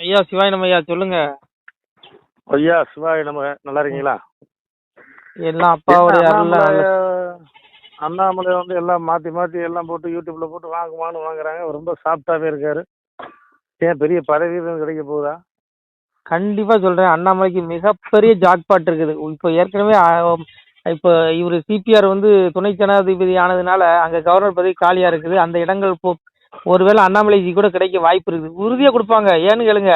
ஐயா சிவாய் நம்ம ஐயா சொல்லுங்க. ஐயா சிவாய் நம்ம நல்லா இருக்கீங்களா? எல்லாம் அப்பாவுடைய அருள்ல அண்ணாமலை வந்து எல்லாம் மாற்றி மாற்றி எல்லாம் போட்டு யூடியூப்ல போட்டு வாங்குறாங்க. ரொம்ப சாஃப்டாகவே இருக்காரு. ஏன் பெரிய பதவி கிடைக்க போகுதா? கண்டிப்பா சொல்றேன், அண்ணாமலைக்கு மிகப்பெரிய ஜாக்பாட் இருக்குது. இப்போ ஏற்கனவே இப்போ இவர் சிபிஆர் வந்து துணை ஜனாதிபதி ஆனதுனால அங்க கவர்னர் பதவி காலியா இருக்குது. அந்த இடங்கள் ஒருவேளை அண்ணாமலைக்கு கூட கிடைக்க வாய்ப்பு இருக்குது. உறுதியா கொடுப்பாங்க. ஏன்னு கேளுங்க,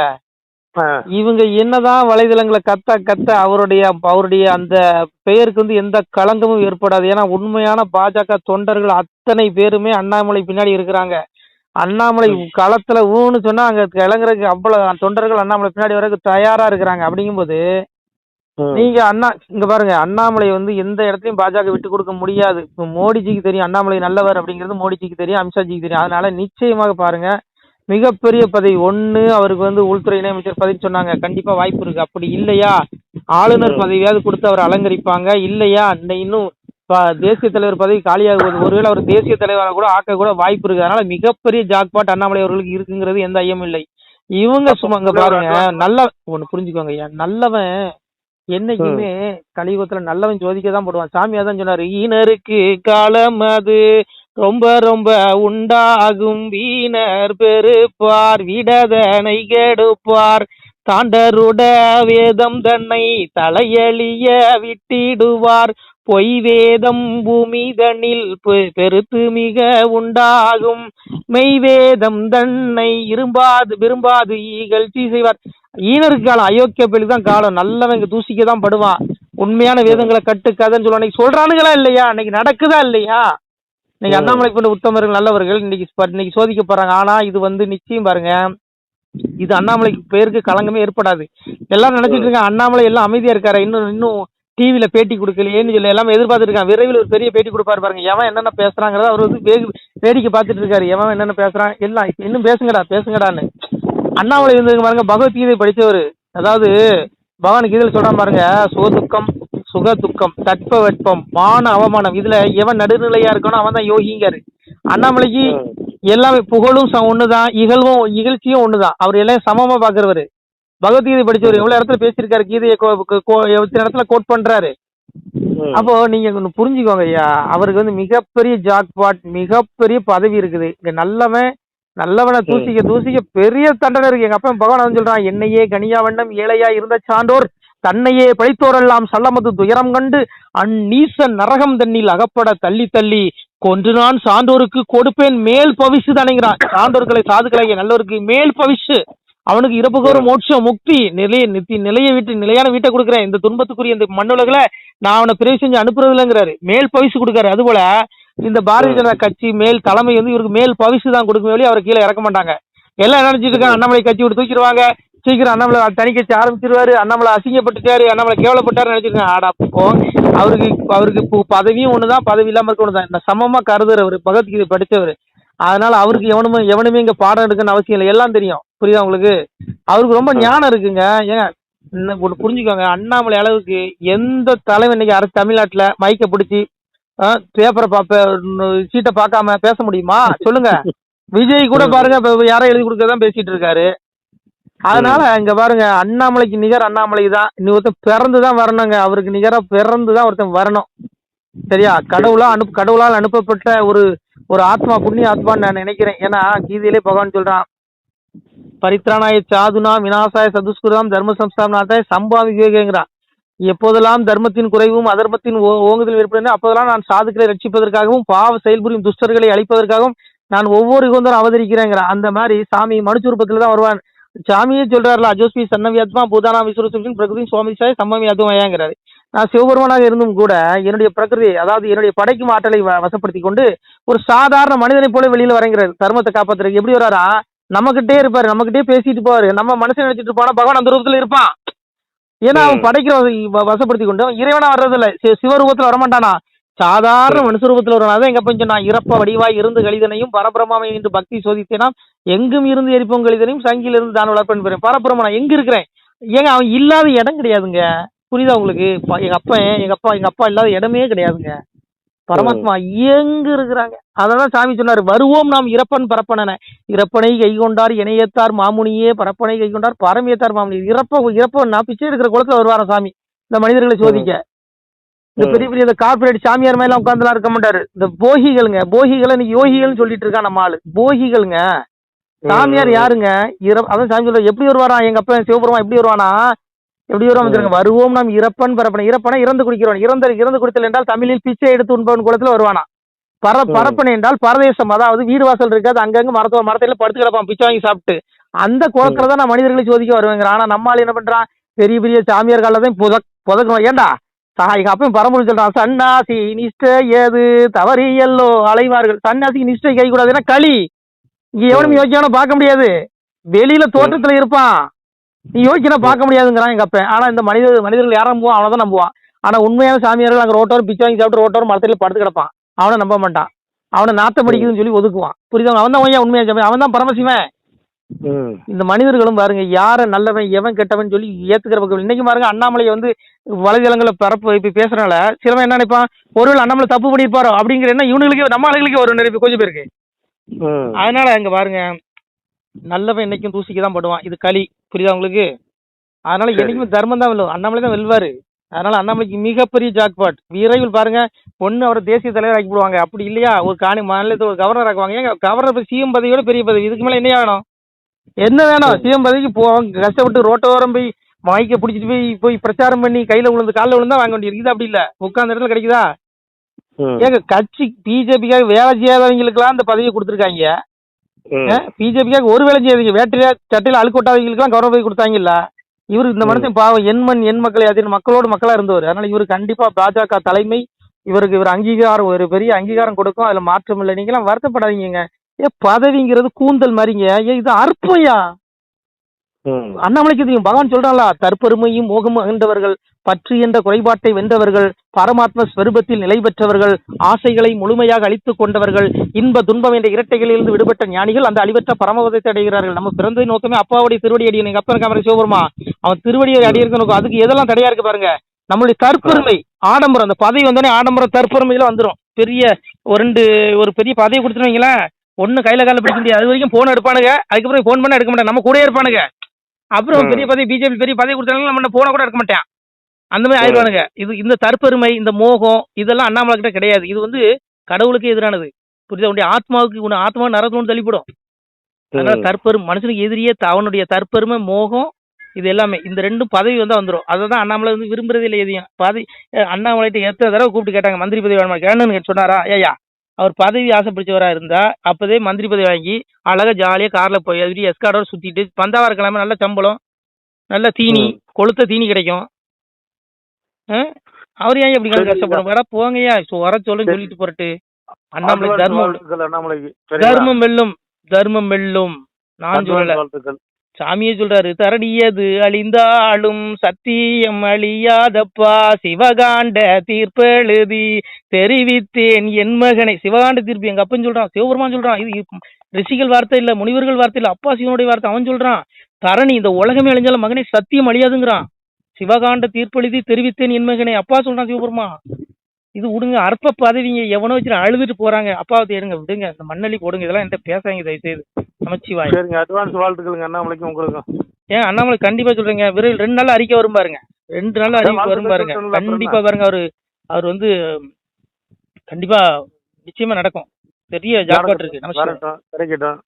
இவங்க என்னதான் வலைதளங்களை கத்த அவருடைய அந்த பெயருக்கு வந்து எந்த களங்கமும் ஏற்படாது. ஏன்னா உண்மையான பாஜக தொண்டர்கள் அத்தனை பேருமே அண்ணாமலை பின்னாடி இருக்கிறாங்க. அண்ணாமலை களத்துல ஊன்னு சொன்னா அங்க கிளங்குறதுக்கு அவ்வளவு தொண்டர்கள் அண்ணாமலை பின்னாடி வரைக்கும் தயாரா இருக்கிறாங்க. அப்படிங்கும்போது நீங்க இங்க பாருங்க, அண்ணாமலை வந்து எந்த இடத்தையும் பாஜக விட்டு கொடுக்க முடியாது. இப்போ மோடிஜிக்கு தெரியும் அண்ணாமலை நல்லவர் அப்படிங்கிறது, மோடிஜிக்கு தெரியும், அமித்ஷாஜிக்கு தெரியும். அதனால நிச்சயமாக பாருங்க, மிகப்பெரிய பதவி ஒண்ணு அவருக்கு வந்து உள்துறை இணையமைச்சர் பதவி சொன்னாங்க, கண்டிப்பா வாய்ப்பு இருக்கு. அப்படி இல்லையா ஆளுநர் பதவியாவது கொடுத்து அவர் அலங்கரிப்பாங்க. இல்லையா இன்னும் தேசிய தலைவர் பதவி காலியாகுவது, ஒருவேளை அவர் தேசிய தலைவராக கூட ஆக்க கூட வாய்ப்பு இருக்கு. அதனால மிகப்பெரிய ஜாக்பாட் அண்ணாமலை அவர்களுக்கு இருக்குங்கிறது எந்த ஐயமும் இல்லை. இவங்க சும்மா இங்க பாருங்க, நல்ல ஒண்ணு புரிஞ்சுக்கோங்க ஐயா, நல்லவன் என்னைக்குமே கலியுகத்துல நல்லவன் ஜோதிக்கதான் போடுவான். சாமியா தான் சொன்னாரு, ஈனருக்கு காலம் அது ரொம்ப ரொம்ப உண்டாகும், வீணர் பெருப்பார் விடதனை கெடுப்பார், தாண்டருட வேதம் தன்னை தலையழிய விட்டிடுவார், பொய் வேதம் பூமி தன்னில் பெருத்து மிக உண்டாகும், மெய்வேதம் தன்னை விரும்பாது இகழ்ச்சி செய்வார். ஈனருக்கு காலம் அயோக்கிய பேருக்கு தான் காலம். நல்லவங்க தூசிக்க தான் படுவான். உண்மையான வேதங்களை கட்டுக்காதன்னு சொல்லுவாங்க. சொல்றானுங்களா இல்லையா? இன்னைக்கு நடக்குதா இல்லையா? இன்னைக்கு அண்ணாமலை கொண்ட உத்தமர்கள் நல்லவர்கள் இன்னைக்கு சோதிக்கப்படுறாங்க. ஆனா இது வந்து நிச்சயம் பாருங்க, இது அண்ணாமலைக்கு பேருக்கு களங்கமே ஏற்படாது. எல்லாரும் நினைச்சிட்டு இருக்காங்க அண்ணாமலை எல்லாம் அமைதியா இருக்காரு, இன்னும் டிவியில பேட்டி கொடுக்கலையேன்னு சொல்லி எல்லாமே எதிர்பார்த்துட்டு இருக்காங்க. விரைவில் ஒரு பெரிய பேட்டி கொடுப்பாரு பாருங்க. எவன் என்னென்ன பேசுறாங்கிறத அவர் வந்து வேடிக்கை பார்த்துட்டு இருக்காரு. எவன் என்னென்ன பேசுறான் எல்லாம் இன்னும் பேசுங்கடான்னு. அண்ணாமலை இருந்ததுக்கு பாருங்க, பகவத்கீதை படிச்சவர். அதாவது பகவான் கீதையில சொல்றான் பாருங்க, சுகதுக்கம் சுக துக்கம் தட்ப வெட்பம் மான அவமானம், இதுல எவன் நடுநிலையா இருக்கணும் அவன் தான் யோகிங்காரு. அண்ணாமலைக்கு எல்லாமே புகழும் ஒண்ணுதான், இகழ்ச்சியும் ஒண்ணுதான். அவர் எல்லாம் சமமா பாக்குறவரு. பகவத்கீதை படிச்சவர் எவ்வளவு இடத்துல பேசியிருக்காரு, கீதையை எத்தனை இடத்துல கோட் பண்றாரு. அப்போ நீங்க புரிஞ்சுக்கோங்க ஐயா, அவருக்கு வந்து மிகப்பெரிய ஜாக்பாட், மிகப்பெரிய பதவி இருக்குது. இங்க நல்லவனை தூசிக்க பெரிய தண்டனை இருக்கு. எங்க அப்பா பகவான் சொல்றான், என்னையே கனியா வண்ணம் ஏழையா இருந்த சான்றோர் தன்னையே பழித்தோரெல்லாம் சல்லமது துயரம் கண்டு அந்நீசன் நரகம் தண்ணில் அகப்பட தள்ளி தள்ளி கொன்று நான் சான்றோருக்கு கொடுப்பேன் மேல் பவிசு தானேங்கிறான். சான்றோர்களை சாதுக்களை நல்லவருக்கு மேல் பவிசு, அவனுக்கு இறப்புக்கு மோட்சம் முக்தி நிலையை விட்டு நிலையான வீட்டை கொடுக்குறேன், இந்த துன்பத்துக்குரிய இந்த மண்ணுலகில நான் அவனை பிரிவு செஞ்சு அனுப்புறது இல்லைங்கிறாரு. மேல் பவிசு கொடுக்காரு. அதுபோல இந்த பாரதிய ஜனதா கட்சி மேல் தலைமை வந்து இவருக்கு மேல் பவிசு தான் கொடுக்கும் வழி, அவரை கீழே இறக்க மாட்டாங்க. எல்லாம் நினைச்சிட்டு இருக்காங்க அண்ணாமலை கட்சி விட்டு தூக்கிடுவாங்க, சீக்கிரம் அண்ணாமலை தனி கட்சி ஆரம்பிச்சிருவாரு, அண்ணாமலை அசிங்கப்பட்டுட்டாரு, அண்ணாமலை கேவலப்பட்டாரு நினைச்சிருக்காங்க. ஆடாப்போ அவருக்கு பதவியும் ஒண்ணுதான், பதவி இல்லாம இருக்க ஒண்ணுதான். இந்த சமமா கருதுறவர், பகவத்கீதை படிச்சவர். அதனால அவருக்கு எவனுமே இங்க பாடம் எடுக்கணும்னு அவசியம் இல்லை, எல்லாம் தெரியும். புரியுதா உங்களுக்கு? அவருக்கு ரொம்ப ஞானம் இருக்குங்க. ஏங்க புரிஞ்சுக்கோங்க, அண்ணாமலை அளவுக்கு எந்த தலைவன் இன்னைக்கு தமிழ்நாட்டுல மைக்க பிடிச்சி பேப்பரை சீட்டை பார்க்காம பேச முடியுமா சொல்லுங்க? விஜய் கூட பாருங்க, யாரும் எழுதி கொடுக்கறதான் பேசிட்டு இருக்காரு. அதனால இங்க பாருங்க, அண்ணாமலைக்கு நிகர் அண்ணாமலை தான். இன்னும் ஒருத்தன் பிறந்துதான் வரணுங்க, அவருக்கு நிகரா பிறந்துதான் ஒருத்தன் வரணும். சரியா? கடவுளால் அனுப்பப்பட்ட ஒரு ஆத்மா, புண்ணிய ஆத்மான்னு நான் நினைக்கிறேன். ஏன்னா கீதையிலே பகவான் சொல்றான், பரித்ராணாய சாதுனா விநாசாய சதுஷ்கிருதம் தர்ம சம்ஸ்தாபனாய சம்பாவி விவேகங்கிறான். எப்போதெல்லாம் தர்மத்தின் குறைவும் அதர்மத்தின் ஓங்குதல் ஏற்படுகிறது அப்போதெல்லாம் நான் சாதுக்களை ரட்சிப்பதற்காகவும் பாவ செயல்புரியும் துஷ்டர்களை அழிப்பதற்காகவும் நான் ஒவ்வொரு யுகந்தரும் அவதரிக்கிறேங்கிறான். அந்த மாதிரி சாமி மனுஷ ரூபத்துல தான் வருவான். சாமியே சொல்றாருல, அஜோஸ்மி சன்னவியாத்மா பூதானா விஸ்வரூபின் பிரகிருதி சுவாமிசாய் சம்மவியாத்மாயாங்கிறாரு. நான் சிவபெருமானாக இருந்தும் கூட என்னுடைய பிரகிருதி, அதாவது என்னுடைய படைக்கும் ஆற்றலை வசப்படுத்தி கொண்டு ஒரு சாதாரண மனிதனை போல வெளியில வரங்கிறாரு. தர்மத்தை காப்பாத்துறதுக்கு எப்படி வராரா? நம்மகிட்டே இருப்பாரு, நம்மகிட்டே பேசிட்டு போவாரு. நம்ம மனசை நினைச்சிட்டு போனா பகவான் அந்த ரூபத்துல இருப்பான். ஏன்னா அவன் படைக்கிற வசப்படுத்தி கொண்டு இறைவனா வர்றது இல்ல, சிவரூபத்துல வரமாட்டானா, சாதாரண மனுஷ ரூபத்துல வரணும். எங்க போய் நான் இறப்ப வடிவாய் இருந்து கழிதனையும் பரபிரமாமை என்று பக்தி சோதித்தேனா எங்கும் இருந்து எரிப்போம் கழிதனையும் சங்கில இருந்து தான் வளர்ப்பேன் பெறேன். பரபிரமா நான் எங்க இருக்கிறேன்? ஏங்க அவன் இல்லாத இடம் கிடையாதுங்க. புரியுதா உங்களுக்கு? எங்க அப்பா இல்லாத இடமே கிடையாதுங்க. பரமாத்மா எங்க இருக்கிறாங்க? அதான் சாமி சொன்னாரு, வருவோம் நாம் இறப்பன் பரப்பன. இறப்பனை கை கொண்டார் இணையத்தார் மாமுனியே, பரப்பனை கை கொண்டார் பரமியத்தார் மாமுனி. இறப்பன்னா பிச்சை எடுக்கிற குளத்துல வருவாராம் சாமி, இந்த மனிதர்களை சோதிக்க. இந்த பெரிய பெரிய இந்த கார்பரேட் சாமியார் மேல உட்காந்துலாம் இருக்க மாட்டாரு. இந்த போகிகளுங்க, போகிகளை இன்னைக்கு யோகிகள்னு சொல்லிட்டு இருக்கான் நம்ம ஆளு. போகிகளுங்க. சாமியார் யாருங்க? அதான் சாமி சொல்ற, எப்படி வருவாரா எங்க அப்பா சிவபெருமா? எப்படி வருவானா? எப்படி வருவாங்க? வருவோம் நாம் இறப்பன் பரப்பன. இறப்பன இறந்து குடிக்கிறோம். இறந்து குடித்தல் என்றால் தமிழில் பிச்சை எடுத்து உண்பவன் குளத்துல வருவானா. பரப்பனை என்றால் பரதேசம், அதாவது வீடு வாசல் இருக்காது, அங்கங்க மரத்தையில படுத்து கிடப்பான் பிச்சை வாங்கி சாப்பிட்டு. அந்த குளத்துல தான் நான் மனிதர்களை சோதிக்க வருவேங்கிற. ஆனா நம்ம ஆள் என்ன பண்றான்? பெரிய பெரிய சாமியார் காலதான் புதக்கணும். ஏண்டா எங்க அப்பயும் பரம்பரை சொல்றான், சன்னாசி நிஷ்டை ஏது தவறி எல்லோ அலைவார்கள். சன்னாசி நிஷ்டை கை கூடாதுன்னா களி. இங்க எவனும் யோசிக்கான பார்க்க முடியாது. வெளியில தோட்டத்துல இருப்பான், நீ யோசிக்கனா பார்க்க முடியாதுங்கிறான் எங்க அப்பன். ஆனா இந்த மனிதர்கள் யாரும் நம்புவான்? அவனதான் நம்புவான். ஆனா உண்மையான சாமியார்கள் அங்க ரோட்டோரம் பிச்சை வாங்கி சாப்பிட்டு ரோட்டோரம் மரத்துல படுத்து கிடப்பான். அவனை நம்ப மாட்டான். அவனை நாத்தம் படிக்குதுன்னு சொல்லி ஒதுக்குவான். புரியுதா? அவன் தான் உண்மையா சாமி, அவன் தான் பரமசிவன். இந்த மனிதர்களும் பாருங்க, யார நல்லவன் எவன் கெட்டவன் சொல்லி ஏத்துக்கிற பக்கம். இன்னைக்கு பாருங்க, அண்ணாமலையை வந்து வலைதளங்களை பரப்பு இப்ப பேசுறனால சிலவன் என்ன நினைப்பான், ஒருவேளை அண்ணாமலை தப்பு பண்ணிருப்பாரோ அப்படிங்கிற என்ன இவனுங்களுக்கு நம்ம ஆளுகளுக்கு ஒரு நிறைய கொஞ்சம் பேருக்கு. அதனால இங்க பாருங்க, நல்லவன் என்னைக்கும் தூசிக்கு தான் படுவான். இது களி. புரியுதா உங்களுக்கு? அதனால என்னைக்குமே தர்மம் தான் வெல்லும். அண்ணாமலை தான் வெல்வாரு. அதனால அண்ணாமலைக்கு மிகப்பெரிய ஜாக்பாட். விரைவில் பாருங்க, பொண்ணு அவரை தேசிய தலைவர் ஆக்கி போடுவாங்க. அப்படி இல்லையா ஒரு மாநிலத்தில் ஒரு கவர்னர் ஆக்குவாங்க. ஏங்க கவர்னர் சிஎம் பதவியோட பெரிய பதவி, இதுக்கு மேல என்ன வேணும்? என்ன வேணும்? சிஎம் பதவிக்கு போவாங்க, கஷ்டப்பட்டு ரோட்டோரம் போய் மைக்க பிடிச்சிட்டு போய் பிரச்சாரம் பண்ணி கையில விழுந்து காலில் விழுந்தா வாங்க வேண்டியது. இது அப்படி இல்ல, உட்கார்ந்த இடத்துல கிடைக்குதா? ஏங்க கட்சி பிஜேபிக்காக வேலை செய்யாதவங்களுக்கு எல்லாம் அந்த பதவியை கொடுத்துருக்காங்க. பிஜேபிக்காக ஒரு வேலை செய்யாதீங்க, வேட்டையா சட்டையில அழுக்கு விட்டாதவங்களுக்கு எல்லாம் கௌரவ பதவி கொடுத்தாங்கல்ல. இவரு இந்த மனுஷன் பாவம், என் மக்களை அதில் மக்களோடு மக்களா இருந்தவர். அதனால இவரு கண்டிப்பா பாஜக தலைமை இவர் அங்கீகாரம், ஒரு பெரிய அங்கீகாரம் கொடுக்கும். அதுல மாற்றம் இல்லை. நீங்க எல்லாம் வருத்தப்படாதீங்க. பதவிங்கிறது கூந்தல் மாதிரிங்க. இது அற்பையா? அண்ணாமலைக்கு தெரியும், பகவான் சொல்றாங்களா, தற்பெருமையும் மோகமும் அகன்றவர்கள், பற்று என்ற குறைபாட்டை வென்றவர்கள், பரமாத்ம ஸ்வரூபத்தில் நிலை பெற்றவர்கள், ஆசைகளை முழுமையாக அழித்துக் கொண்டவர்கள், இன்ப துன்பம் என்ற இரட்டைகளிலிருந்து விடுபட்ட ஞானிகள் அந்த அழிவற்ற பரமபதத்தை அடைகிறார்கள். நம்ம பிறந்த நோக்கமே அப்பாவுடைய திருவடி அடி. எங்க அப்பா காமரை சிவபெருமா அவன் திருவடியை அடியிருக்க நோக்கம். அதுக்கு எதெல்லாம் தடையா இருக்கு பாருங்க. நம்மளுடைய தற்பெருமை, ஆடம்பரம். அந்த பதவி வந்தோடனே ஆடம்பரம் தற்பெருமையில வந்துடும். பெரிய ஒரு பெரிய பதவி கொடுத்துருவீங்களேன், ஒன்னு கையில கால பிடிக்க முடியாது. அது வரைக்கும் போன் எடுப்பானுங்க, அதுக்கப்புறம் போன் பண்ண எடுக்க மாட்டேன், நம்ம கூட இருப்பானுங்க. அப்புறம் பெரிய பதவி, பிஜேபி பெரிய பதவி கொடுத்தாலும் நம்ம போன கூட எடுக்க மாட்டேன். அந்த மாதிரி ஆயிடுவானுங்க. இது இந்த தற்பெருமை, இந்த மோகம், இதெல்லாம் அண்ணாமலை கிட்ட கிடையாது. இது வந்து கடவுளுக்கு எதிரானது. புரியுதா? உன்னுடைய ஆத்மா நரகத்தோடு தள்ளிப்படும். அதனால மனுஷனுக்கு எதிரியே அவனுடைய தற்பெருமை, மோகம், இது எல்லாமே. இந்த ரெண்டும் பதவி வந்துடும். அதை தான் அண்ணாமலை வந்து விரும்புறதே இல்லை எதையும். அண்ணாமலைகிட்ட எத்தனை தடவை கூப்பிட்டு கேட்டாங்க, மந்திரி பதவி வேணுமா கேணுன்னு சொன்னாரா? ஏயா அவர் பதவி ஆசைப்பிடிச்சவரா இருந்தா அப்பதே மந்திரி பதவி வாங்கி அழகா ஜாலியா கார்ல போய் அது எஸ்கார்டோட சுத்திட்டு பந்தாவா கிழமை நல்ல சம்பளம், நல்ல தீனி, கொளுத்த தீனி கிடைக்கும். அவர் ஏன் எப்படி கஷ்டப்படும்? வேற போங்கய்யா, வர சொல்லுன்னு சொல்லிட்டு போறட்டு. அண்ணாமலை தர்மம் வெல்லும், தர்மம் வெல்லும். நான் சொல்லல, சாமியே சொல்றாரு, தரடியது அழிந்தாலும் சத்தியம் அழியாதப்பா, சிவகாண்ட தீர்ப்பெழுதி தெரிவித்தேன் என் மகனை. சிவகாண்ட தீர்ப்பு எங்க அப்பன்னு சொல்றான், சிவபெருமான் சொல்றான். இது ரிஷிகள் வார்த்தை இல்ல, முனிவர்கள் வார்த்தை இல்ல, அப்பா சிவனுடைய வார்த்தை. அவன் சொல்றான், தரணி இந்த உலகமே அழிஞ்சாலும் மகனை சத்தியம் அழியாதுங்கிறான். சிவகாண்ட தீர்ப்பெழுதி தெரிவித்தேன் என் மகனை, அப்பா சொல்றான் சிவபெருமான். இது விடுங்க, அற்ப பதவிங்க. எவனோ வச்சு அழுதுட்டு போறாங்க. அப்பாவை தேடுங்க, விடுங்க, இந்த மண்ணலி போடுங்க. இதெல்லாம் என்கிட்ட பேசாங்க தயவு செய்து. நமச்சிவாய். சரிங்க, அட்வான்ஸ் வாழ்த்துக்களுங்க அண்ணாமலைக்கு உங்களுக்கும். ஏன் அண்ணாமலை கண்டிப்பா சொல்றேங்க, விரைவில் 2 நாள் அறிக்கை வரும் பாருங்க. 2 நாள் அறிக்கை வரும் பாருங்க. கண்டிப்பா பாருங்க, அவர் வந்து கண்டிப்பா நிச்சயமா நடக்கும். பெரிய ஜாக்பாட் இருக்கு. கிடைக்கட்டும்.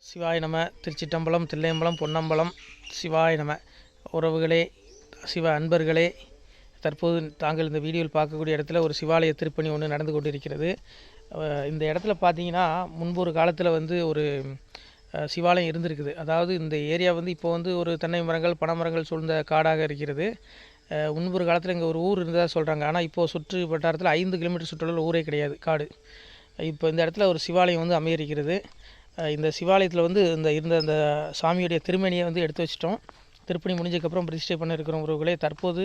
சிவாய நம. திருச்சிட்டம்பலம், தில்லையம்பலம், பொன்னம்பலம். சிவாய நம. உறவுகளே, சிவ அன்பர்களே, தற்போது தாங்கள் இந்த வீடியோவில் பார்க்கக்கூடிய இடத்துல ஒரு சிவாலய திருப்பணி ஒன்று நடந்து கொண்டிருக்கிறது. இந்த இடத்துல பார்த்தீங்கன்னா முன்பு ஒரு காலத்தில் வந்து ஒரு சிவாலயம் இருந்திருக்குது. அதாவது இந்த ஏரியா வந்து இப்போ வந்து ஒரு தென்னை மரங்கள், பனை மரங்கள் சூழ்ந்த காடாக இருக்கிறது. முன்பு ஒரு காலத்தில் இங்கே ஒரு ஊர் இருந்ததாக சொல்கிறாங்க. ஆனால் இப்போது சுற்று வட்டாரத்தில் 5 கிலோமீட்டர் சுற்றுலாவில் ஊரே கிடையாது, காடு. இப்போ இந்த இடத்துல ஒரு சிவாலயம் வந்து அமையிருக்கிறது. இந்த சிவாலயத்தில் வந்து இருந்த அந்த சாமியுடைய திருமணியை வந்து எடுத்து வச்சிட்டோம். திருப்பணி முடிஞ்சதுக்கப்புறம் பிரதிஷ்டை பண்ண இருக்கிற உறவுகளே, தற்போது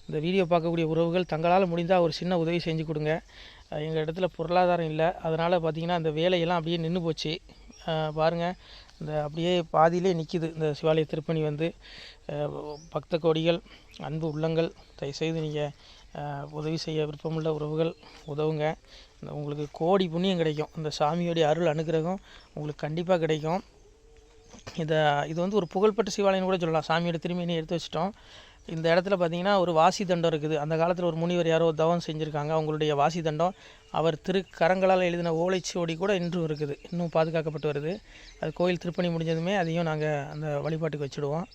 இந்த வீடியோ பார்க்கக்கூடிய உறவுகள் தங்களால் முடிந்தால் ஒரு சின்ன உதவி செஞ்சு கொடுங்க. எங்கள் இடத்துல பொருளாதாரம் இல்லை, அதனால் பார்த்திங்கன்னா அந்த வேலையெல்லாம் அப்படியே நின்று போச்சு. பாருங்கள், இந்த அப்படியே பாதியிலே நிற்கிது இந்த சிவாலய திருப்பணி வந்து. பக்த கோடிகள், அன்பு உள்ளங்கள், தயவுசெய்து நீங்கள் உதவி செய்ய விருப்பமுள்ள உறவுகள் உதவுங்க. உங்களுக்கு கோடி புண்ணியம் கிடைக்கும். இந்த சாமியோடைய அருள் அனுகிரகம் உங்களுக்கு கண்டிப்பாக கிடைக்கும். இது வந்து ஒரு புகழ்பெற்ற சிவாலயம் கூட சொல்லலாம். சாமியோட திருமேனி எடுத்து வச்சிட்டோம். இந்த இடத்துல பார்த்திங்கன்னா ஒரு வாசி தண்டம் இருக்குது. அந்த காலத்தில் ஒரு முனிவர் யாரோ தவம் செஞ்சுருக்காங்க. அவங்களுடைய வாசி தண்டம் அவர் திருக்கரங்களால் எழுதின ஓலைச்சுவடி கூட இன்றும் இருக்குது, இன்னும் பாதுகாக்கப்பட்டு வருது. அது கோயில் திருப்பணி முடிஞ்சதுமே அதையும் நாங்கள் அந்த வழிபாட்டுக்கு வச்சுடுவோம்.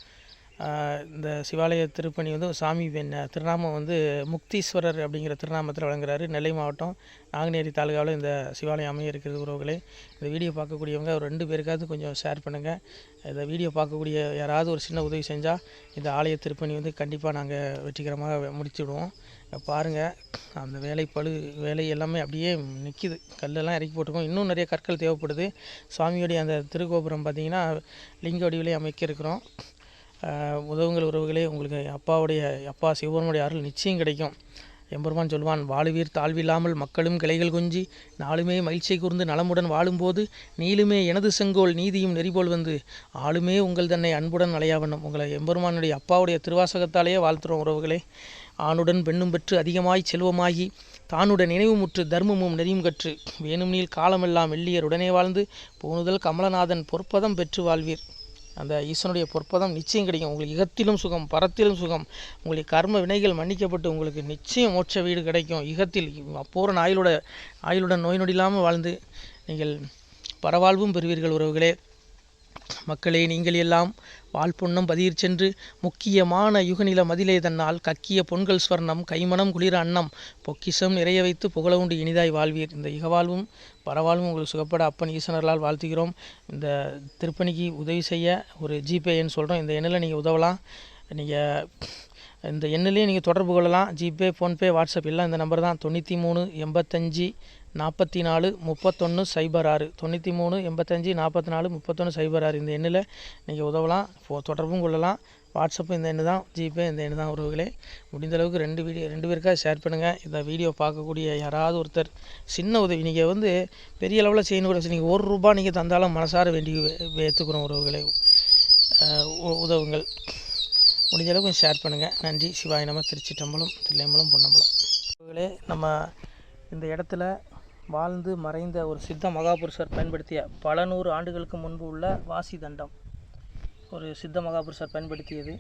இந்த சிவாலய திருப்பணி வந்து சாமி திருநாமம் வந்து முக்தீஸ்வரர் அப்படிங்கிற திருநாமத்தில் வழங்குறாரு. நெல்லை மாவட்டம் நாங்குநேரி தாலுகாவில் இந்த சிவாலயம் அமைய இருக்கிறது உறவுகளே. இந்த வீடியோ பார்க்கக்கூடியவங்க ஒரு 2 பேருக்காவது கொஞ்சம் ஷேர் பண்ணுங்கள். இந்த வீடியோ பார்க்கக்கூடிய யாராவது ஒரு சின்ன உதவி செஞ்சால் இந்த ஆலய திருப்பணி வந்து கண்டிப்பாக நாங்கள் வெற்றிகரமாக முடிச்சுடுவோம். பாருங்கள், அந்த வேலை எல்லாமே அப்படியே நிற்கிது. கல்லெல்லாம் இறக்கி போட்டிருக்கோம். இன்னும் நிறைய கற்கள் தேவைப்படுது. சுவாமியோடைய அந்த திருக்கோபுரம் பார்த்திங்கன்னா லிங்க வடிவிலே அமைக்க இருக்கிறோம். உதவுங்கள் உறவுகளே. உங்களுக்கு அப்பா சிவபெருமானுடைய அருள் நிச்சயம் கிடைக்கும். எம்பெருமான் சொல்வான், வாழுவீர் தாழ்வில்லாமல் மக்களும் கிளைகள் கொஞ்சி நாளுமே மகிழ்ச்சி கூர்ந்து நலமுடன் வாழும்போது நீளுமே எனது செங்கோல் நீதியும் நெறிபோல் வந்து ஆளுமே உங்கள் தன்னை அன்புடன் அலையாவண்ணம். உங்களை எம்பெருமானுடைய அப்பாவுடைய திருவாசகத்தாலேயே வாழ்த்துறோம் உறவுகளே. ஆணுடன் பெண்ணும் பெற்று அதிகமாய் செல்வமாகி தானுடன் நினைவுமுற்று தர்மமும் நெறியும் கற்று வேணும் நீள் காலமெல்லாம் வெள்ளியர் உடனே வாழ்ந்து போனுதல் கமலநாதன் பொற்பதம் பெற்று வாழ்வீர். அந்த ஈசனுடைய பொற்பதம் நிச்சயம் கிடைக்கும். உங்களுக்கு இகத்திலும் சுகம், பரத்திலும் சுகம். உங்களுடைய கர்ம வினைகள் மன்னிக்கப்பட்டு உங்களுக்கு நிச்சயம் மோட்ச வீடு கிடைக்கும். இகத்தில் பூரண ஆயுளுடன் நோய் நொடி இல்லாமல் வாழ்ந்து நீங்கள் பரவாழ்வும் பெறுவீர்கள் உறவுகளே. மக்களே, நீங்கள் எல்லாம் வாழ்பொன்னம் பதியிற் சென்று முக்கியமான யுகநில மதிலே தன்னால் கக்கிய பொன்கள் ஸ்வர்ணம் கைமணம் குளிர அன்னம் பொக்கிஷம் நிறைய வைத்து புகழ உண்டு இனிதாய் வாழ்வீர். இந்த இகவாழ்வும் பரவாழ்வும் உங்களுக்கு சுகப்பட அப்பன் ஈசனர்களால் வாழ்த்துகிறோம். இந்த திருப்பணிக்கு உதவி செய்ய ஒரு ஜிபே எண் சொல்கிறோம். இந்த எண்ணில் நீங்கள் உதவலாம். நீங்கள் இந்த எண்ணிலே நீங்கள் தொடர்பு கொள்ளலாம். ஜிபே, ஃபோன்பே, வாட்ஸ்அப் எல்லாம் இந்த நம்பர் தான். 93 85 44 31 06 93 85 44 31 06. இந்த எண்ணில் நீங்கள் உதவலாம், தொடர்பும் கொள்ளலாம். வாட்ஸ்அப்பு இந்த எண்ணு தான், ஜிபே இந்த எண்ணு தான் உறவுகளே. முடிந்தளவுக்கு 2 பேருக்காக ஷேர் பண்ணுங்கள். இந்த வீடியோ பார்க்கக்கூடிய யாராவது ஒருத்தர் சின்ன உதவி, நீங்கள் வந்து பெரிய அளவில் செய்யணும் கூட, நீங்கள் ₹1 நீங்கள் தந்தாலும் மனசார வேண்டி ஏற்றுக்கிறோம் உறவுகளே. உதவுங்கள். முடிஞ்ச அளவுக்கு கொஞ்சம் ஷேர் பண்ணுங்கள். நன்றி. சிவாய நம. திருச்சிற்றம்பலம், தில்லையம்பலம், பொன்னம்பலம். உறவுகளே, நம்ம இந்த இடத்துல வாழ்ந்து மறைந்த ஒரு சித்த மகாபுருஷர் பயன்படுத்திய பல 100 ஆண்டுகளுக்கு முன்பு உள்ள வாசி தண்டம் ஒரு சித்த மகாபுருஷர் பயன்படுத்தியது.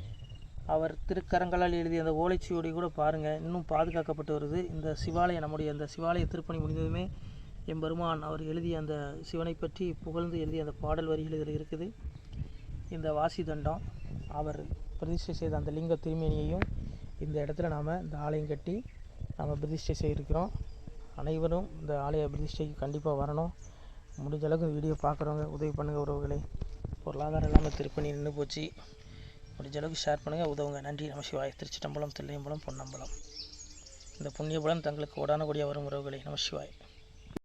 அவர் திருக்கரங்களால் எழுதிய அந்த ஓலைச்சுவடி கூட பாருங்கள், இன்னும் பாதுகாக்கப்பட்டு வருது. இந்த சிவாலயம், நம்முடைய அந்த சிவாலய திருப்பணி முடிந்ததுமே எம்பெருமான் அவர் எழுதிய அந்த சிவனை பற்றி புகழ்ந்து எழுதிய அந்த பாடல் வரிகள் இதில் இருக்குது. இந்த வாசி தண்டம் அவர் பிரதிஷ்டை செய்த அந்த லிங்க திருமேனியையும் இந்த இடத்துல நாம் இந்த ஆலயம் கட்டி நாம் பிரதிஷ்டை செய்திருக்கிறோம். அனைவரும் இந்த ஆலய பிரதிஷ்டைக்கு கண்டிப்பாக வரணும். முடிஞ்ச அளவுக்கு இந்த வீடியோ பார்க்குறவங்க உதவி பண்ணுங்கள் உறவுகளை. பொருளாதாரம் இல்லாமல் திருப்பணி நின்று போச்சு. முடிஞ்ச அளவுக்கு ஷேர் பண்ணுங்கள், உதவுங்க. நன்றி. நம சிவாய. திருச்சிற்றம்பலம், தில்லையம்பலம், பொன்னம்பலம். இந்த புண்ணிய பலம் தங்களுக்கு உடான கூடிய வரும் உறவுகளை. நம சிவாய.